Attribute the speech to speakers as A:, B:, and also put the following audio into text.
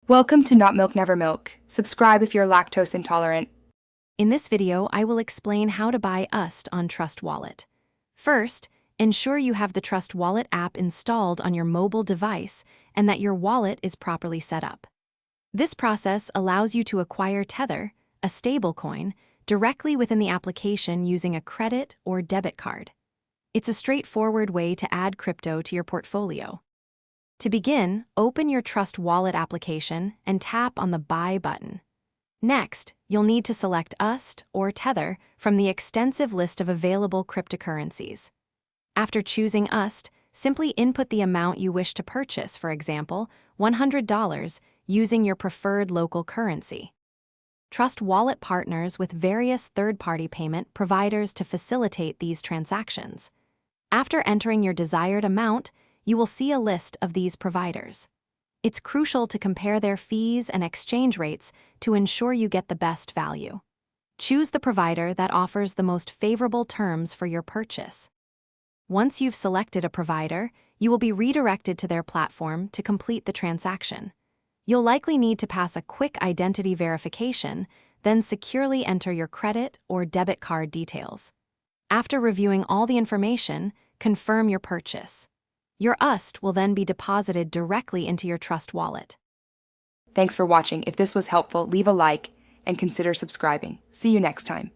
A: Welcome to Not Milk Never Milk. Subscribe if you're lactose intolerant.
B: In this video, I will explain how to buy UST on Trust Wallet. First, ensure you have the Trust Wallet app installed on your mobile device and that your wallet is properly set up. This process allows you to acquire Tether, a stablecoin, directly within the application using a credit or debit card. It's a straightforward way to add crypto to your portfolio. To begin, open your Trust Wallet application and tap on the Buy button. Next, you'll need to select UST or Tether from the extensive list of available cryptocurrencies. After choosing UST, simply input the amount you wish to purchase, for example, $100, using your preferred local currency. Trust Wallet partners with various third-party payment providers to facilitate these transactions. After entering your desired amount, you will see a list of these providers. It's crucial to compare their fees and exchange rates to ensure you get the best value. Choose the provider that offers the most favorable terms for your purchase. Once you've selected a provider, you will be redirected to their platform to complete the transaction. You'll likely need to pass a quick identity verification, then securely enter your credit or debit card details. After reviewing all the information, confirm your purchase. Your UST will then be deposited directly into your Trust Wallet.
A: Thanks for watching. If this was helpful, leave a like and consider subscribing. See you next time.